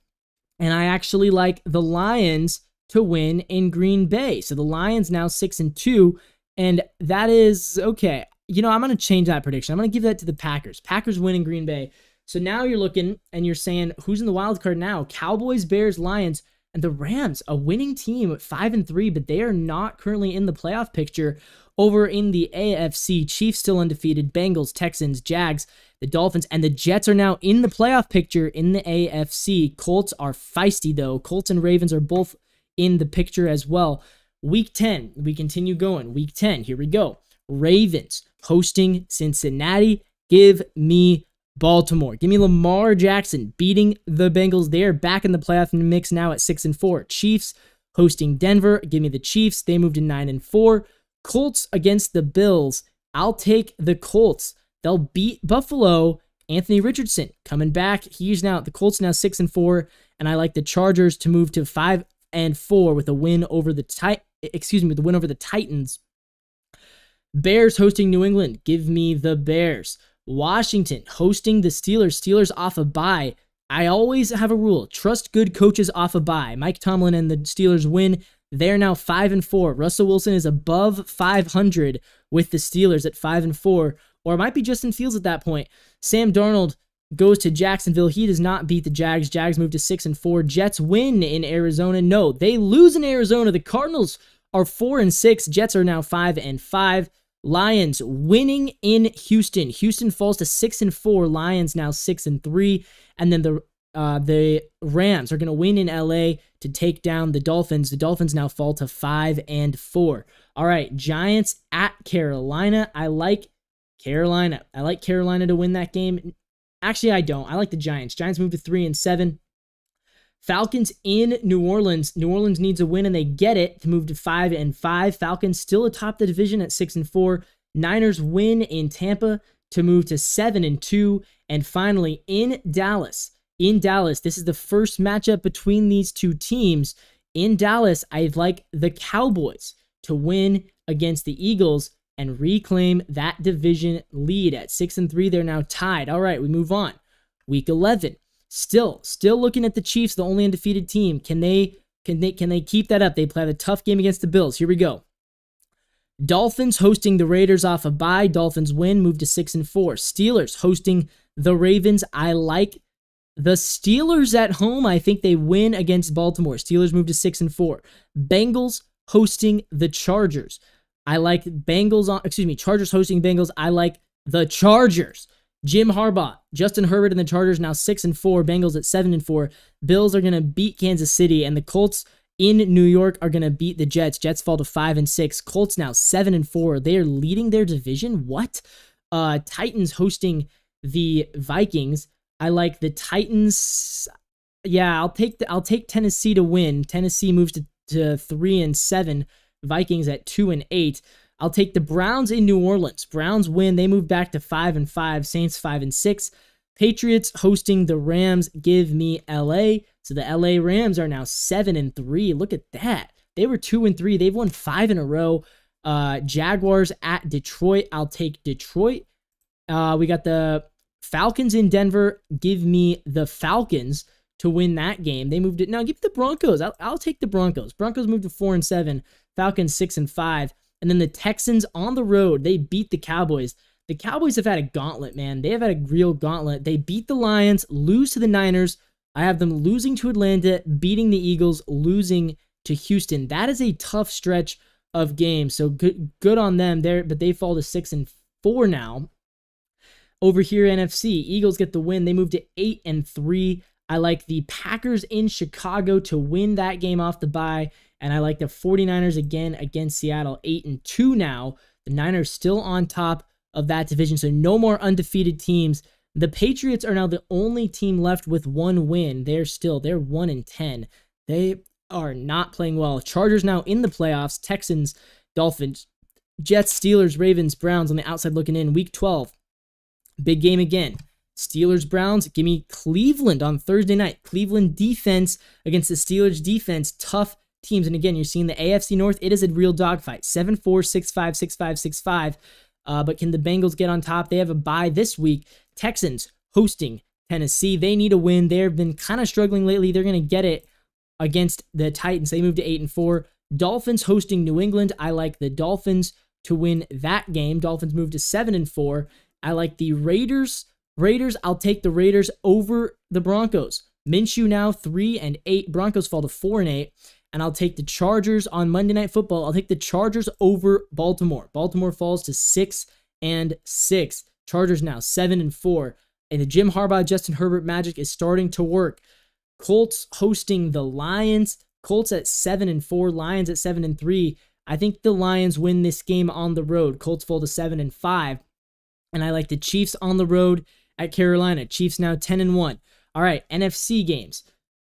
And I actually like the Lions to win in Green Bay. So the Lions now 6-2. And that is okay. I'm going to change that prediction. I'm going to give that to the Packers. Packers win in Green Bay. So now you're looking and you're saying, who's in the wild card now? Cowboys, Bears, Lions. And the Rams, a winning team at 5-3, but they are not currently in the playoff picture. Over in the AFC, Chiefs still undefeated, Bengals, Texans, Jags, the Dolphins, and the Jets are now in the playoff picture in the AFC. Colts are feisty, though. Colts and Ravens are both in the picture as well. Week 10, we continue going. Week 10, here we go. Ravens hosting Cincinnati. Give me Baltimore. Give me Lamar Jackson beating the Bengals. They are back in the playoff mix now at 6-4. Chiefs hosting Denver. Give me the Chiefs. They moved to 9-4. Colts against the Bills. I'll take the Colts. They'll beat Buffalo. Anthony Richardson coming back. The Colts now 6-4, and I like the Chargers to move to 5-4 with a win over the Titans. Bears hosting New England. Give me the Bears. Washington hosting the Steelers. Steelers off a bye. I always have a rule. Trust good coaches off a bye. Mike Tomlin and the Steelers win. They're now 5-4. Russell Wilson is above 500 with the Steelers at 5-4. Or it might be Justin Fields at that point. Sam Darnold goes to Jacksonville. He does not beat the Jags. Jags move to 6-4. Jets win in Arizona. No, they lose in Arizona. The Cardinals are 4-6. Jets are now 5-5. Lions winning in Houston. Houston falls to 6-4. Lions now 6-3. And then the Rams are going to win in LA to take down the Dolphins. The Dolphins now fall to 5-4. All right, Giants at Carolina. I like Carolina. I like Carolina to win that game. Actually, I don't. I like the Giants. Giants move to 3-7. Falcons in New Orleans. New Orleans needs a win, and they get it to move to 5-5. Falcons still atop the division at 6-4. Niners win in Tampa to move to 7-2. And finally, in Dallas, this is the first matchup between these two teams. In Dallas, I like the Cowboys to win against the Eagles and reclaim that division lead at 6-3. They're now tied. All right, we move on. Week 11. Still looking at the Chiefs, the only undefeated team. Can they keep that up? They play a tough game against the Bills. Here we go. Dolphins hosting the Raiders off a bye. Dolphins win, move to 6-4. Steelers hosting the Ravens. I like the Steelers at home. I think they win against Baltimore. Steelers move to 6-4. Bengals hosting the Chargers. I like Chargers hosting Bengals. I like the Chargers. Jim Harbaugh, Justin Herbert and the Chargers now 6-4. Bengals at 7-4. Bills are going to beat Kansas City, and the Colts in New York are going to beat the Jets. Jets fall to 5-6. Colts now 7-4. They are leading their division. What? Titans hosting the Vikings. I like the Titans. Yeah, I'll take Tennessee to win. Tennessee moves to 3-7. Vikings at 2-8. I'll take the Browns in New Orleans. Browns win. They move back to 5-5. Saints 5-6. Patriots hosting the Rams. Give me LA. So the LA Rams are now 7-3. Look at that. They were 2-3. They've won 5 in a row. Jaguars at Detroit. I'll take Detroit. We got the Falcons in Denver. Give me the Falcons to win that game. They moved it. Now give me the Broncos. I'll take the Broncos. Broncos moved to 4-7. Falcons 6-5. And then the Texans on the road, they beat the Cowboys. The Cowboys have had a gauntlet, man. They have had a real gauntlet. They beat the Lions, lose to the Niners. I have them losing to Atlanta, beating the Eagles, losing to Houston. That is a tough stretch of games. So good on them there, but they fall to 6-4 now. Over here, NFC, Eagles get the win. They move to 8-3. I like the Packers in Chicago to win that game off the bye. And I like the 49ers again against Seattle, 8-2 now. The Niners still on top of that division, so no more undefeated teams. The Patriots are now the only team left with one win. They're 1-10. They are not playing well. Chargers now in the playoffs. Texans, Dolphins, Jets, Steelers, Ravens, Browns on the outside looking in. Week 12, big game again. Steelers, Browns, give me Cleveland on Thursday night. Cleveland defense against the Steelers defense, tough teams. And again, you're seeing the AFC North. It is a real dogfight. 7-4, 6-5, 6-5, 6-5. But can the Bengals get on top? They have a bye this week. Texans hosting Tennessee. They need a win. They've been kind of struggling lately. They're going to get it against the Titans. They move to 8-4. Dolphins hosting New England. I like the Dolphins to win that game. Dolphins move to 7-4. I like the Raiders. I'll take the Raiders over the Broncos. Minshew now 3-8. Broncos fall to 4-8. And I'll take the Chargers on Monday Night Football. I'll take the Chargers over Baltimore. Baltimore falls to 6-6. Chargers now 7-4. And the Jim Harbaugh, Justin Herbert magic is starting to work. Colts hosting the Lions. Colts at 7-4. Lions at 7-3. I think the Lions win this game on the road. Colts fall to 7-5. And I like the Chiefs on the road at Carolina. Chiefs now 10-1. All right, NFC games.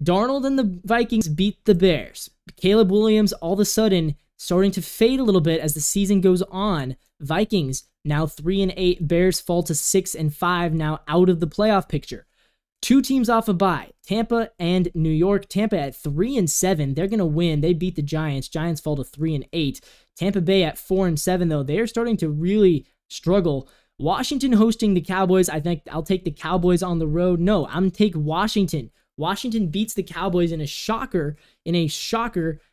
Darnold and the Vikings beat the Bears. Caleb Williams all of a sudden starting to fade a little bit as the season goes on. Vikings now 3-8. Bears fall to 6-5, now out of the playoff picture. Two teams off a bye, Tampa and New York. Tampa at 3-7. They're going to win. They beat the Giants. Giants fall to 3-8. Tampa Bay at 4-7, though. They're starting to really struggle. Washington hosting the Cowboys. I think I'll take the Cowboys on the road. No, I'm going to take Washington. Washington beats the Cowboys in a shocker.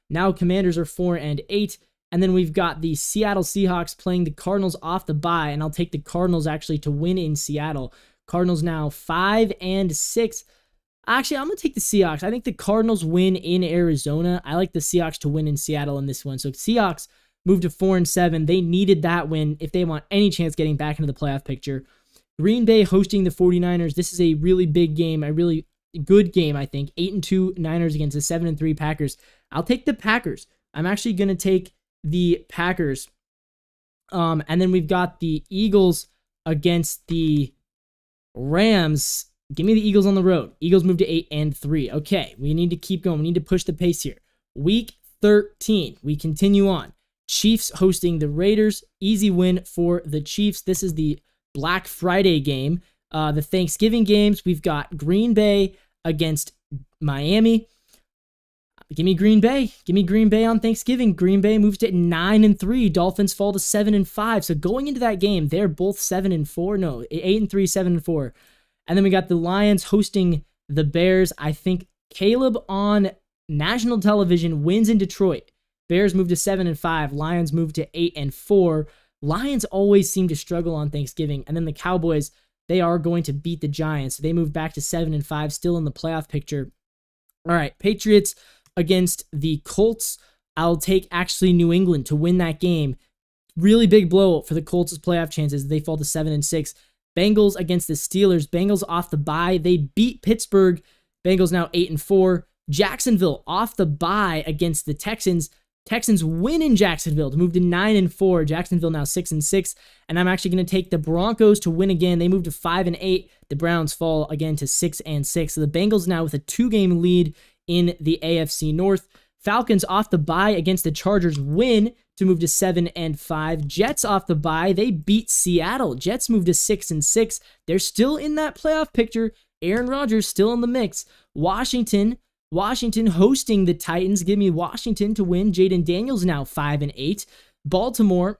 Now Commanders are 4-8. And then we've got the Seattle Seahawks playing the Cardinals off the bye. And I'll take the Cardinals actually to win in Seattle. Cardinals now 5-6. Actually, I'm going to take the Seahawks. I think the Cardinals win in Arizona. I like the Seahawks to win in Seattle in this one. So Seahawks moved to 4-7. They needed that win if they want any chance getting back into the playoff picture. Green Bay hosting the 49ers. This is a really big game, a really good game, I think. 8-2 Niners against the 7-3 Packers. I'll take the Packers. I'm actually going to take the Packers. And then we've got the Eagles against the Rams. Give me the Eagles on the road. Eagles move to 8-3. Okay, we need to keep going. We need to push the pace here. Week 13, we continue on. Chiefs hosting the Raiders. Easy win for the Chiefs. This is the Black Friday game. The Thanksgiving games, we've got Green Bay against Miami. Give me Green Bay. Give me Green Bay on Thanksgiving. Green Bay moves to 9-3. Dolphins fall to 7-5. So going into that game, they're both 7-4. No, 8-3, 7-4. And then we got the Lions hosting the Bears. I think Caleb on national television wins in Detroit. Bears move to 7-5. Lions move to 8-4. Lions always seem to struggle on Thanksgiving. And then the Cowboys, they are going to beat the Giants. They move back to 7-5, still in the playoff picture. All right, Patriots against the Colts. I'll take actually New England to win that game. Really big blow for the Colts' playoff chances. They fall to 7-6. Bengals against the Steelers. Bengals off the bye. They beat Pittsburgh. Bengals now 8-4. Jacksonville off the bye against the Texans. Texans win in Jacksonville to move to 9-4. Jacksonville now 6-6. And I'm actually going to take the Broncos to win again. They move to 5-8. The Browns fall again to 6-6. So the Bengals now with a 2-game lead in the AFC North. Falcons off the bye against the Chargers win to move to 7-5. Jets off the bye. They beat Seattle. Jets move to 6-6. They're still in that playoff picture. Aaron Rodgers still in the mix. Washington hosting the Titans. Give me Washington to win. Jaden Daniels now 5-8. Baltimore,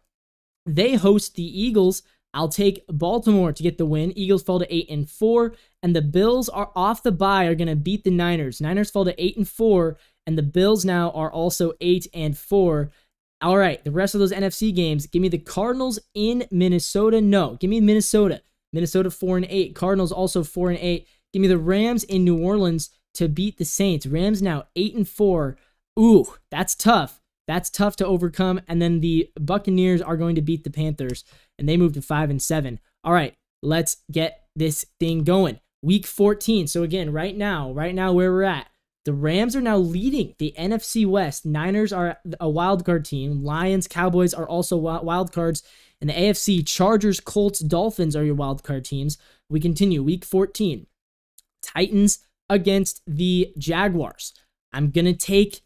they host the Eagles. I'll take Baltimore to get the win. Eagles fall to 8-4. And the Bills are off the bye, are going to beat the Niners. Niners fall to 8-4. And the Bills now are also 8-4. All right, the rest of those NFC games, give me the Cardinals in Minnesota. No, give me Minnesota. Minnesota 4-8. Cardinals also 4-8. Give me the Rams in New Orleans to beat the Saints. Rams now 8-4. Ooh, that's tough. That's tough to overcome. And then the Buccaneers are going to beat the Panthers, and they move to 5-7. All right, let's get this thing going. Week 14. So again, right now where we're at, the Rams are now leading the NFC West. Niners are a wild card team. Lions, Cowboys are also wild cards. And the AFC, Chargers, Colts, Dolphins are your wild card teams. We continue. Week 14. Titans against the Jaguars. I'm going to take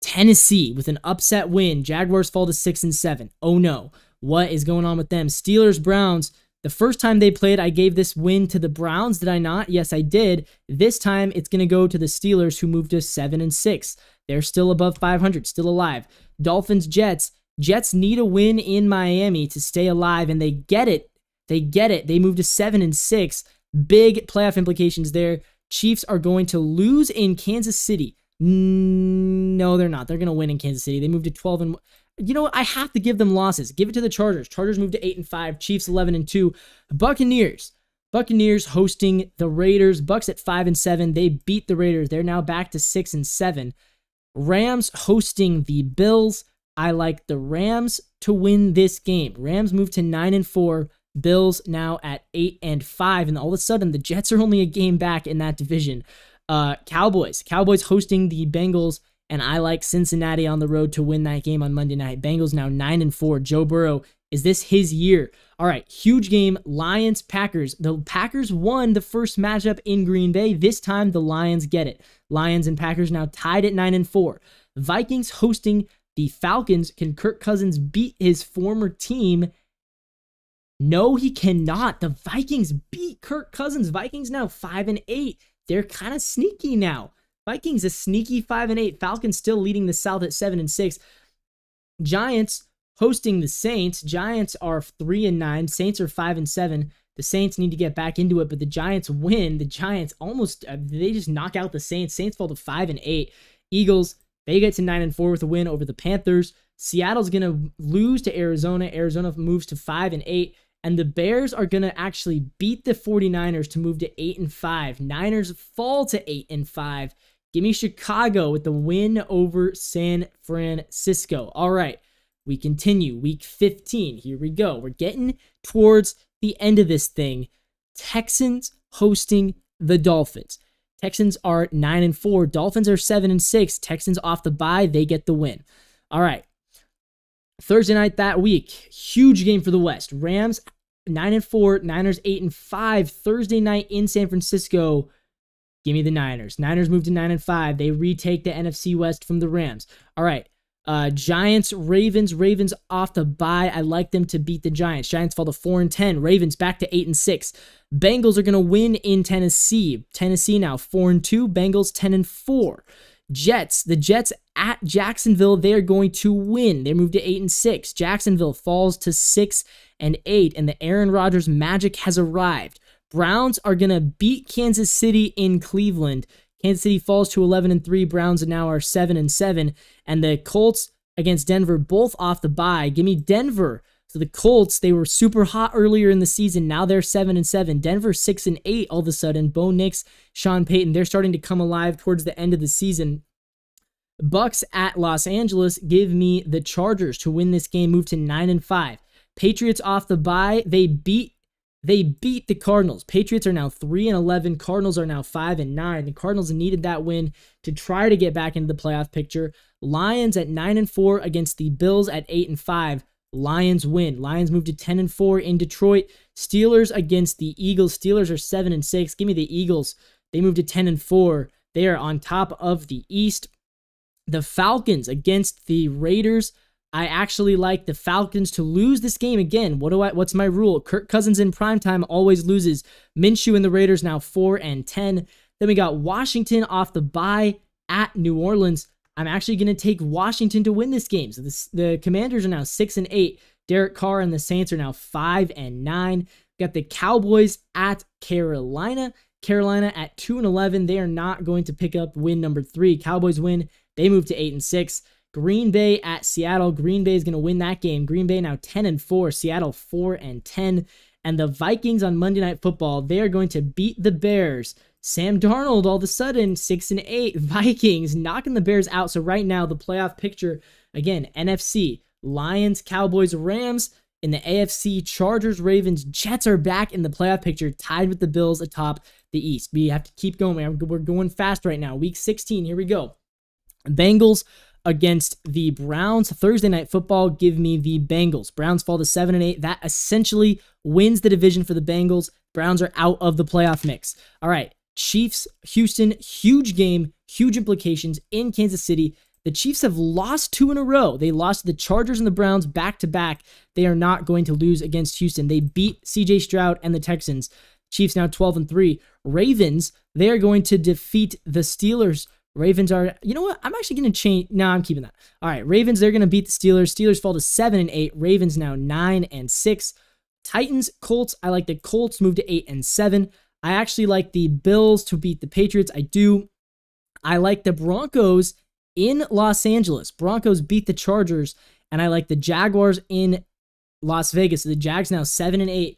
Tennessee with an upset win. Jaguars fall to 6-7. Oh no. What is going on with them? Steelers, Browns. The first time they played, I gave this win to the Browns. Did I not? Yes, I did. This time, it's going to go to the Steelers, who moved to 7-6. They're still above 500, still alive. Dolphins, Jets. Jets need a win in Miami to stay alive, and they get it. They move to 7-6. Big playoff implications there. Chiefs are going to lose in Kansas City. No, they're not. They're going to win in Kansas City. They move to 12-1. You know what? I have to give them losses. Give it to the Chargers. Chargers move to 8-5. Chiefs 11-2. Buccaneers hosting the Raiders. Bucks at 5-7. They beat the Raiders. They're now back to 6-7. Rams hosting the Bills. I like the Rams to win this game. Rams move to 9-4. Bills now at 8-5. And all of a sudden, the Jets are only a game back in that division. Cowboys hosting the Bengals. And I like Cincinnati on the road to win that game on Monday night. Bengals now 9-4. Joe Burrow, is this his year? All right, huge game. Lions, Packers. The Packers won the first matchup in Green Bay. This time, the Lions get it. Lions and Packers now tied at 9-4. Vikings hosting the Falcons. Can Kirk Cousins beat his former team? No, he cannot. The Vikings beat Kirk Cousins. Vikings now 5-8. They're kind of sneaky now. Vikings a sneaky 5-8. Falcons still leading the South at 7-6. Giants hosting the Saints. Giants are 3-9. Saints are 5-7. The Saints need to get back into it, but the Giants win. The Giants almost they just knock out the Saints. Saints fall to 5-8. Eagles, they get to 9-4 with a win over the Panthers. Seattle's gonna lose to Arizona. Arizona moves to 5-8. And the Bears are going to actually beat the 49ers to move to 8-5. Niners fall to 8-5. Give me Chicago with the win over San Francisco. All right, we continue. Week 15. Here we go. We're getting towards the end of this thing. Texans hosting the Dolphins. Texans are 9-4. Dolphins are 7-6. Texans off the bye. They get the win. All right. Thursday night that week. Huge game for the West. Rams 9-4. Niners 8-5. Thursday night in San Francisco. Give me the Niners. Niners move to 9-5. They retake the NFC West from the Rams. All right. Giants, Ravens. Ravens off the bye. I like them to beat the Giants. Giants fall to 4-10. Ravens back to 8-6. Bengals are going to win in Tennessee. Tennessee now 4-2. Bengals 10-4. Jets. The Jets at Jacksonville. They are going to win. They move to 8-6. Jacksonville falls to 6-8. And the Aaron Rodgers magic has arrived. Browns are going to beat Kansas City in Cleveland. Kansas City falls to 11-3. Browns now are 7-7. And the Colts against Denver, both off the bye. Give me Denver. So the Colts, they were super hot earlier in the season. Now they're 7-7. Denver 6-8 all of a sudden. Bo Nix, Sean Payton, they're starting to come alive towards the end of the season. Bucks at Los Angeles. Give me the Chargers to win this game, move to 9-5. Patriots off the bye. They beat the Cardinals. Patriots are now 3-11. Cardinals are now 5-9. The Cardinals needed that win to try to get back into the playoff picture. Lions at 9-4 against the Bills at 8-5. Lions win. Lions move to 10-4 in Detroit. Steelers against the Eagles. Steelers are 7-6. Give me the Eagles. They move to 10-4. They are on top of the East. The Falcons against the Raiders. I actually like the Falcons to lose this game again. What's my rule? Kirk Cousins in primetime always loses. Minshew and the Raiders now 4-10. Then we got Washington off the bye at New Orleans. I'm actually going to take Washington to win this game. So the Commanders are now 6-8. Derek Carr and the Saints are now 5-9. Got the Cowboys at Carolina. Carolina at 2-11. They are not going to pick up win number 3. Cowboys win. They move to 8-6. Green Bay at Seattle. Green Bay is going to win that game. Green Bay now 10-4. Seattle 4-10. And the Vikings on Monday Night Football, they are going to beat the Bears. Sam Darnold all of a sudden 6-8. Vikings knocking the Bears out. So right now the playoff picture, again, NFC, Lions, Cowboys, Rams. In the AFC, Chargers, Ravens, Jets are back in the playoff picture, tied with the Bills atop the East. We have to keep going. We're going fast right now. Week 16, here we go. Bengals against the Browns. Thursday Night Football, give me the Bengals. Browns fall to 7-8. That essentially wins the division for the Bengals. Browns are out of the playoff mix. All right, Chiefs, Houston, huge game, huge implications in Kansas City. The Chiefs have lost 2 in a row. They lost to the Chargers and the Browns back-to-back. They are not going to lose against Houston. They beat CJ Stroud and the Texans. Chiefs now 12-3. Ravens, they are going to defeat the Steelers. Ravens are, you know what? I'm actually going to change. No, I'm keeping that. All right, Ravens, they're going to beat the Steelers. Steelers fall to 7-8. Ravens now 9-6. Titans, Colts, I like the Colts move to 8-7. I actually like the Bills to beat the Patriots. I do. I like the Broncos in Los Angeles. Broncos beat the Chargers, and I like the Jaguars in Las Vegas. So the Jags now 7-8.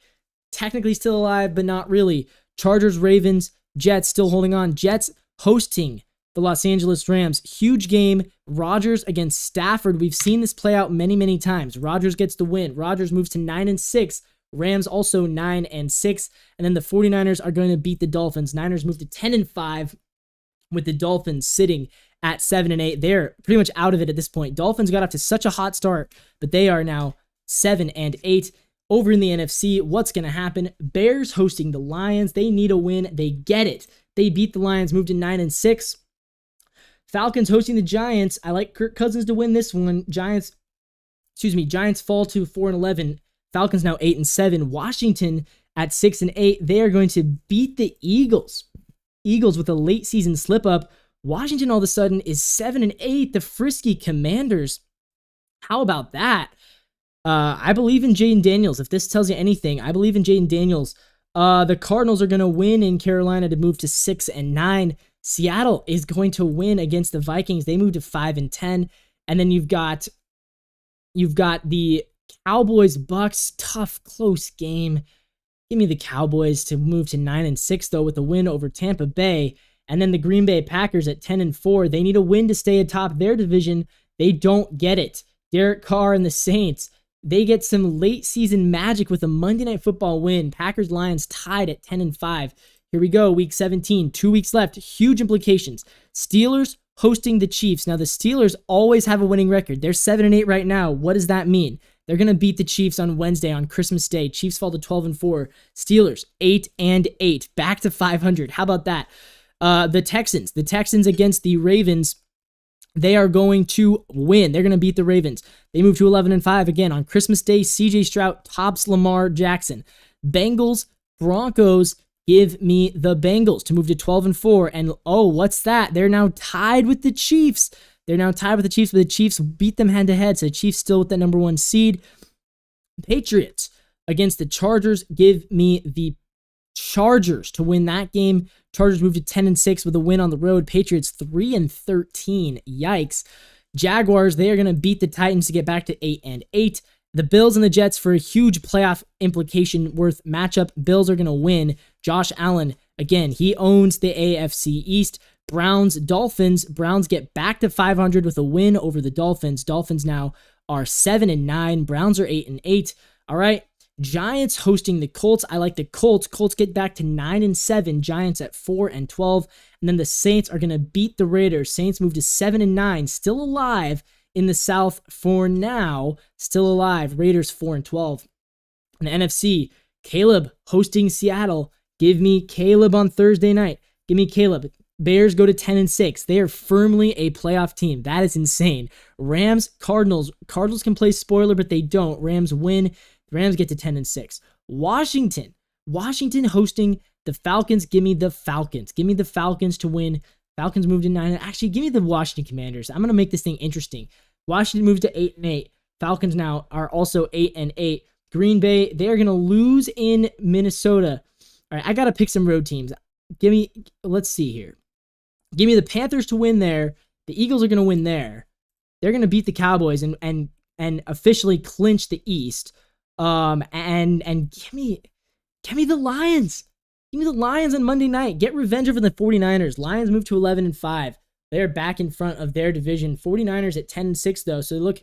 Technically still alive, but not really. Chargers, Ravens, Jets still holding on. Jets hosting the Los Angeles Rams. Huge game. Rodgers against Stafford. We've seen this play out many, many times. Rodgers gets the win. Rodgers moves to 9-6. Rams also 9-6. And then the 49ers are going to beat the Dolphins. Niners move to 10-5 with the Dolphins sitting at 7-8. They're pretty much out of it at this point. Dolphins got off to such a hot start, but they are now 7-8. Over in the NFC, what's going to happen? Bears hosting the Lions. They need a win. They get it. They beat the Lions, moved to 9-6. Falcons hosting the Giants. I like Kirk Cousins to win this one. Giants fall to 4-11. Falcons now 8-7. Washington at 6-8. They are going to beat the Eagles. Eagles with a late season slip up. Washington all of a sudden is 7-8. The frisky Commanders. How about that? I believe in Jayden Daniels. If this tells you anything, I believe in Jayden Daniels. The Cardinals are going to win in Carolina to move to 6-9. Seattle is going to win against the Vikings. They move to 5-10. And then you've got the Cowboys, Bucks, tough, close game. Give me the Cowboys to move to 9-6 though with a win over Tampa Bay. And then the Green Bay Packers at 10-4. They need a win to stay atop their division. They don't get it. Derek Carr and the Saints, they get some late season magic with a Monday Night Football win. Packers Lions tied at 10-5. Here we go, week 17, 2 weeks left. Huge implications. Steelers hosting the Chiefs. Now the Steelers always have a winning record. They're 7-8 right now. What does that mean? They're going to beat the Chiefs on Wednesday on Christmas Day. Chiefs fall to 12-4. Steelers 8-8, back to 500. How about that? The Texans against the Ravens. They are going to win. They're going to beat the Ravens. They move to 11-5 again on Christmas Day. CJ Stroud tops Lamar Jackson. Bengals, Broncos. Give me the Bengals to move to 12-4. And oh, what's that? They're now tied with the Chiefs. But the Chiefs beat them head-to-head, so the Chiefs still with that number 1 seed. Patriots against the Chargers. Give me the Chargers to win that game. Chargers move to 10-6 with a win on the road. Patriots 3-13. Yikes. Jaguars, they are going to beat the Titans to get back to 8-8. The Bills and the Jets for a huge playoff implication worth matchup. Bills are going to win. Josh Allen, again, he owns the AFC East. Browns, Dolphins. Browns get back to 500 with a win over the Dolphins. Dolphins now are 7-9. Browns are 8-8. All right. Giants hosting the Colts. I like the Colts. Colts get back to 9-7. Giants at 4-12. And then the Saints are going to beat the Raiders. Saints move to 7-9. Still alive in the South for now. Still alive. Raiders 4-12. In the NFC, Caleb hosting Seattle. Give me Caleb on Thursday night. Give me Caleb. Bears go to 10-6. They are firmly a playoff team. That is insane. Rams, Cardinals. Cardinals can play spoiler, but they don't. Rams win. Rams get to 10-6. Washington hosting the Falcons. Give me the Falcons. Give me the Falcons to win. Falcons move to 9. Actually, give me the Washington Commanders. I'm going to make this thing interesting. Washington moves to 8-8. Falcons now are also 8-8. Green Bay, they are going to lose in Minnesota. All right, I got to pick some road teams. Let's see here. Give me the Panthers to win there. The Eagles are going to win there. They're going to beat the Cowboys and officially clinch the East. And give me the Lions. Give me the Lions on Monday night. Get revenge over the 49ers. Lions move to 11-5. They're back in front of their division. 49ers at 10-6 though. So look,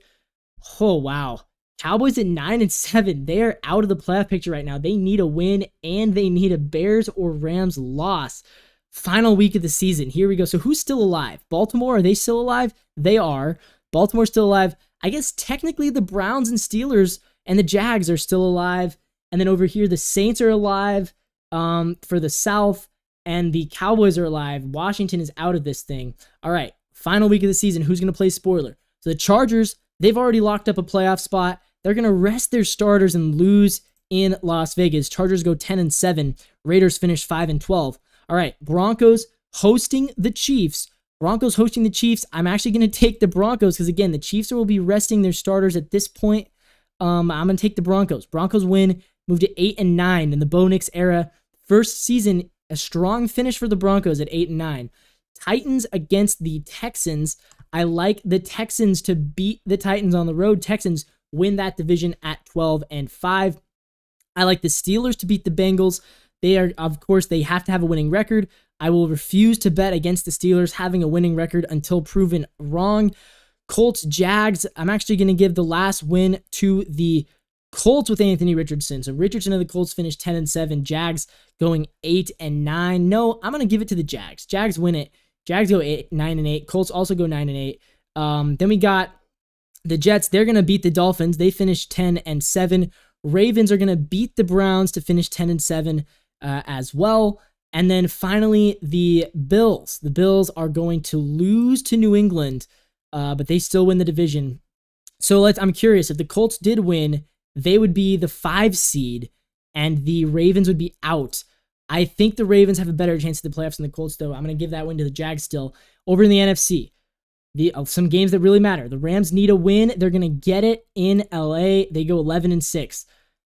oh wow. Cowboys at 9-7. They are out of the playoff picture right now. They need a win and they need a Bears or Rams loss. Final week of the season. Here we go. So who's still alive? Baltimore, are they still alive? They are. Baltimore's still alive. I guess technically the Browns and Steelers and the Jags are still alive. And then over here, the Saints are alive for the South, and the Cowboys are alive. Washington is out of this thing. All right, final week of the season. Who's going to play spoiler? So the Chargers, they've already locked up a playoff spot. They're going to rest their starters and lose in Las Vegas. Chargers go 10-7. Raiders finish 5-12. All right, Broncos hosting the Chiefs. I'm actually going to take the Broncos because, again, the Chiefs will be resting their starters at this point. I'm going to take the Broncos. Broncos win, move to 8-9 in the Bo Nix era. First season, a strong finish for the Broncos at 8-9. Titans against the Texans. I like the Texans to beat the Titans on the road. Texans win that division at 12-5. I like the Steelers to beat the Bengals. They are, of course, they have to have a winning record. I will refuse to bet against the Steelers having a winning record until proven wrong. Colts, Jags. I'm actually going to give the last win to the Colts with Anthony Richardson. So Richardson and the Colts finished 10-7. Jags going 8-9. No, I'm going to give it to the Jags. Jags win it. Jags go 9-8. Colts also go 9-8. Then we got the Jets. They're going to beat the Dolphins. They finished 10-7. Ravens are going to beat the Browns to finish 10-7 as well. And then finally, the Bills. The Bills are going to lose to New England, but they still win the division. So I'm curious, if the Colts did win, they would be the 5 seed, and the Ravens would be out. I think the Ravens have a better chance at the playoffs than the Colts, though. I'm going to give that win to the Jags still. Over in the NFC, some games that really matter. The Rams need a win. They're going to get it in LA. They go 11-6.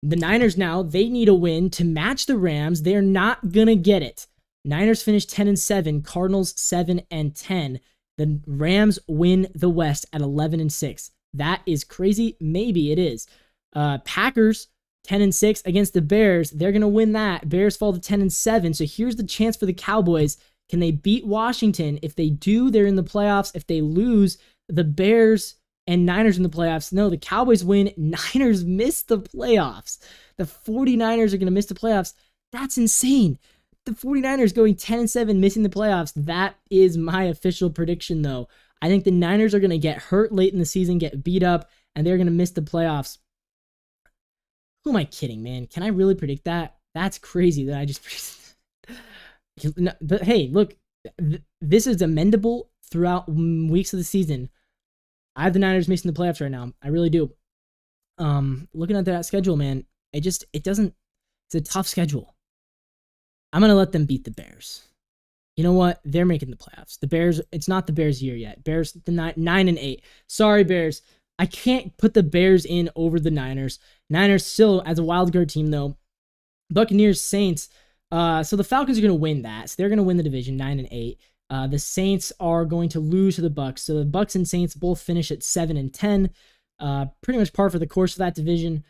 The Niners now, they need a win to match the Rams. They're not going to get it. Niners finish 10-7. Cardinals 7-10. The Rams win the West at 11-6. That is crazy. Maybe it is. Packers 10-6 against the Bears. They're going to win that. Bears fall to 10-7. So here's the chance for the Cowboys. Can they beat Washington? If they do, they're in the playoffs. If they lose, the Bears and Niners in the playoffs. No, the Cowboys win. Niners miss the playoffs. The 49ers are going to miss the playoffs. That's insane. The 49ers going 10-7, missing the playoffs. That is my official prediction, though. I think the Niners are going to get hurt late in the season, get beat up, and they're going to miss the playoffs. Who am I kidding, man? Can I really predict that? That's crazy that I just predicted. But hey, look, this is amendable throughout weeks of the season. I have the Niners missing the playoffs right now. I really do. Looking at that schedule, man, it's a tough schedule. I'm going to let them beat the Bears. You know what? They're making the playoffs. The Bears, it's not the Bears' year yet. Bears, the 9-8. Sorry, Bears. I can't put the Bears in over the Niners. Niners still as a wild card team, though. Buccaneers, Saints. So the Falcons are going to win that. So they're going to win the division, 9-8. The Saints are going to lose to the Bucs. So the Bucs and Saints both finish at 7-10. Pretty much par for the course for that division.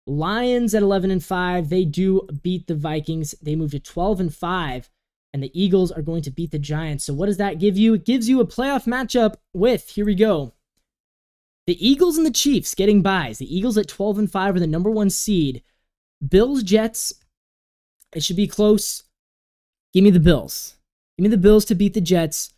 Lions at 11-5. They do beat the Vikings. They move to 12-5. And the Eagles are going to beat the Giants. So what does that give you? It gives you a playoff matchup with, here we go, the Eagles and the Chiefs getting byes. The Eagles at 12-5 are the number 1 seed. Bills, Jets. It should be close. Give me the Bills. Give me the Bills to beat the Jets.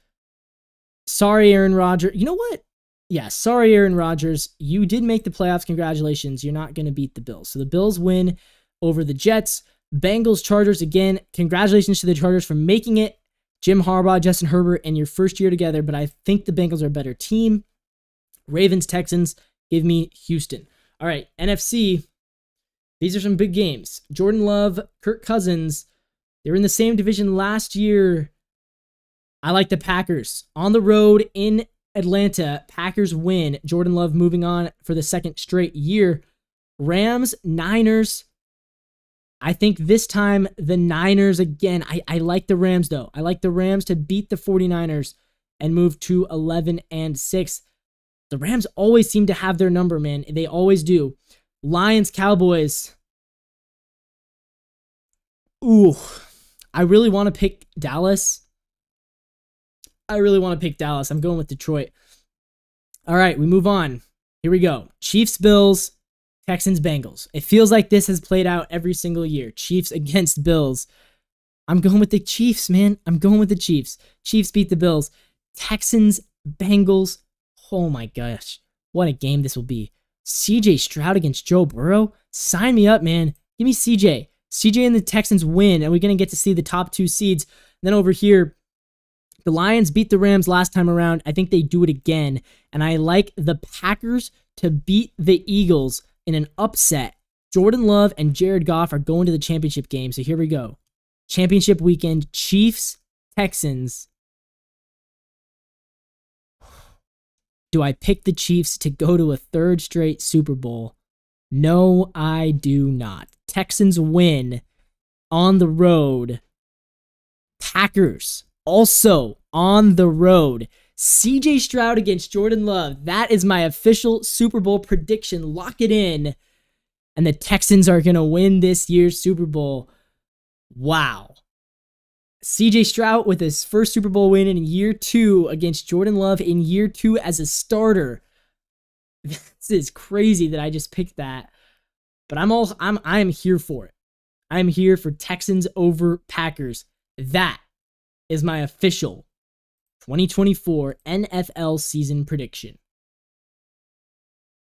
Sorry, Aaron Rodgers. You know what? Yeah, sorry, Aaron Rodgers. You did make the playoffs. Congratulations. You're not going to beat the Bills. So the Bills win over the Jets. Bengals, Chargers, again, congratulations to the Chargers for making it. Jim Harbaugh, Justin Herbert, and your first year together, but I think the Bengals are a better team. Ravens, Texans, give me Houston. All right, NFC, these are some big games. Jordan Love, Kirk Cousins, they were in the same division last year. I like the Packers. On the road in Atlanta, Packers win. Jordan Love moving on for the second straight year. Rams, Niners, I think this time the Niners again. I like the Rams, though. I like the Rams to beat the 49ers and move to 11-6. The Rams always seem to have their number, man. They always do. Lions, Cowboys. Ooh, I really want to pick Dallas. I'm going with Detroit. All right, we move on. Here we go. Chiefs, Bills. Texans, Bengals. It feels like this has played out every single year. Chiefs against Bills. I'm going with the Chiefs, man. I'm going with the Chiefs. Chiefs beat the Bills. Texans, Bengals. Oh my gosh. What a game this will be. CJ Stroud against Joe Burrow. Sign me up, man. Give me CJ. CJ and the Texans win, and we're going to get to see the top 2 seeds. And then over here, the Lions beat the Rams last time around. I think they do it again. And I like the Packers to beat the Eagles in an upset. Jordan Love and Jared Goff are going to the championship game. So here we go. Championship weekend, Chiefs, Texans. Do I pick the Chiefs to go to a 3rd straight Super Bowl? No, I do not. Texans win on the road. Packers also on the road. CJ Stroud against Jordan Love. That is my official Super Bowl prediction. Lock it in. And the Texans are going to win this year's Super Bowl. Wow. CJ Stroud with his first Super Bowl win in year 2 against Jordan Love in year 2 as a starter. This is crazy that I just picked that. But I am here for it. I'm here for Texans over Packers. That is my official 2024 NFL season prediction.